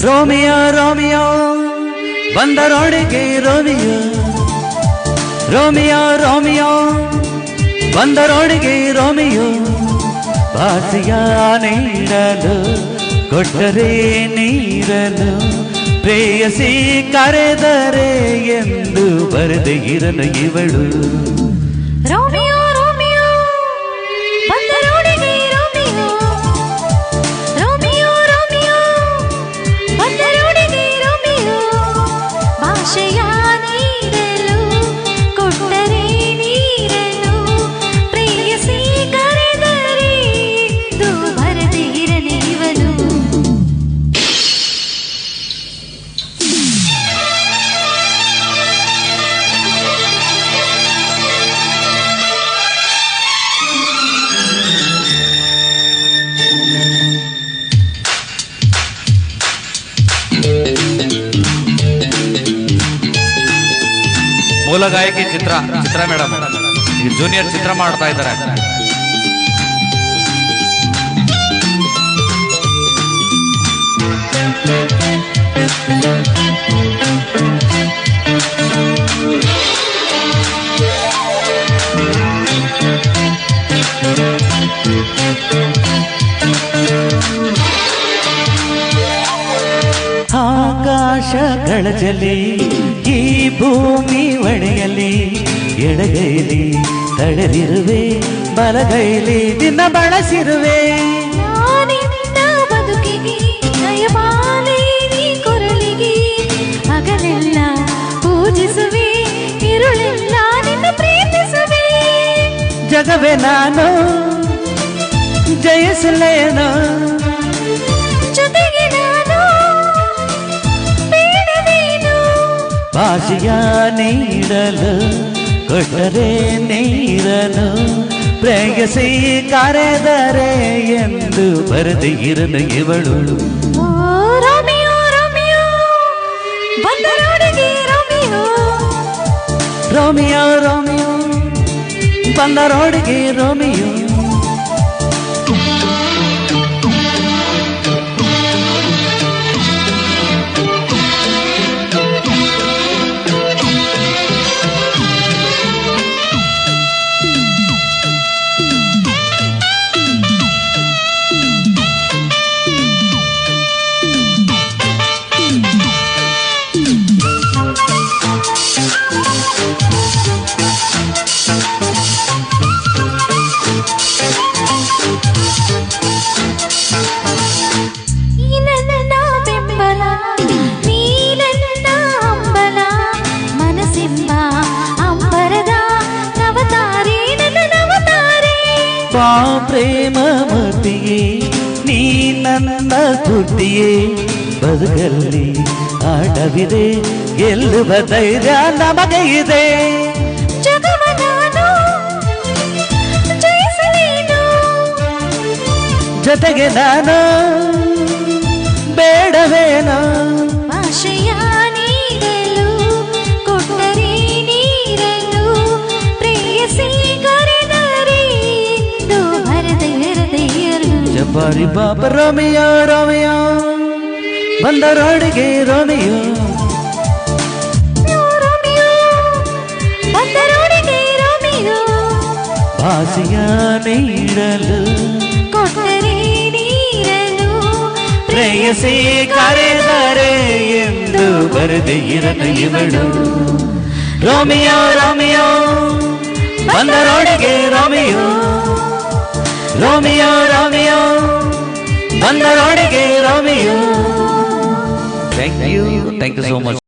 Romeo Romeo ಬಂದರೊಳಗೆ Romeo Romeo Romeo ಬಂದರೊಳಗೆ Romeo ಭಾಷೆಯ ನೀಡಲು ಕೊಟ್ಟರೆ ನೀರಲು ಪ್ರೇಯಸಿ ಕರೆದರೆ ಎಂದು ಬರದೆ ಇರಲು ಇವಳು ರೋಮಿಯೋ ರೋಮಿಯೋ ಬಂದರೊಳಗೆ ರೋಮಿಯೋ ರೋಮಿಯೋ ರೋಮಿಯೋ ಬಂದರೊಳಗೆ ರೋಮಿಯೋ ಭಾಷೆಯ ನೀಡಲು ಕೊಟ್ಟರೆ ನೀರಲು ಪ್ರೇಯಸಿ ಕರೆದರೆ ಎಂದು ಬರದೆ ಇರಲಿ ಇವಳು ಮೂಲ ಗಾಯಕಿ ಚಿತ್ರ ಮೇಡಮ್ ಈಗ ಜೂನಿಯರ್ ಚಿತ್ರ ಮಾಡ್ತಾ ಇದ್ದಾರೆ. ಆಕಾಶಗಳ ಜಲಿ ಈ ಭೂಮಿ ಒಡೆಯಲಿ ಎಡಗೈಲಿ ತಡೆದಿರುವೆ ಬಲಗೈಲಿ ನಿನ್ನ ಬಳಸಿರುವೆ ನಾನಿನ್ನ ಬದುಕಿಗೆ ದಯಮಾಲೆ ನೀ ಕೊರಳಿಗೆ ಹಗಲೆಲ್ಲ ಪೂಜಿಸುವೆ ಇರುಳೆಲ್ಲ ನಿನ್ನ ಪ್ರೀತಿಸುವೆ ಜಗವೇ ನಾನು ಜಯಿಸಲೇನೋ ಜೊತೆಗೆ ನಾನು ಬೇಡವೇನು ಭಾಷೆಯ ನೀಡಲು ಕೊಟ್ಟರೆ ನೀರನು ಪ್ರೇಯಸಿ ಕರೆದರೆ ಎಂದು ಬರದೆ ಇರಲು ಇವಳು ಓ ರೋಮಿಯೋ ರೋಮಿಯೋ ಬಂದರೊಳಗೆ ರೋಮಿಯೋ ರೋಮಿಯೋ ರೋಮಿಯೋ ಬಂದರೊಳಗೆ ರೋಮಿಯೋ ಪ್ರೇಮ ಮತಿಯೇ ನೀ ನನ್ನ ಬುದ್ಧಿಯೇ ಬದುಕಲ್ಲಿ ಆಟವಿದೆ ಗೆಲ್ಲುವ ಧೈರ್ಯ ನಮಗೆ ಇದೆ ಜೊತೆಗೆ ನಾನು ಬೇಡವೇನೋ ಭಾಷೆಯ ನೀಡಲು ಕೊಟ್ಟರೆ ನೀರಲು ಪ್ರೇಯಸಿ ಕರೆದರೆ ಎಂದು ಬರದೆ ಹೃದಯರು ಜಪಾರಿ ಬಾಪ ರೋಮಿಯೋ ರೋಮಿಯೋ ಬಂದರೊಳಗೆ ರೋಮಿಯೋ ರೋಮಿಯೋ ಬಂದರೊಳಗೆ ರೋಮಿಯೋ ಭಾಷೆಯ ನೀಡಲು ಕೊಟ್ಟರೆ ನೀರಲು ಪ್ರೇಯಸಿ ಕರೆದರೆ ಎಂದು ಬರದೆ ಇರಲು ಇವಳು ರೋಮಿಯೋ ರೋಮಿಯೋ ಬಂದರೊಳಗೆ ರೋಮಿಯೋ ರೋಮಿಯೋ ರೋಮಿಯೋ ಬಂದರೊಳಗೆ Romeo. Thank you so much.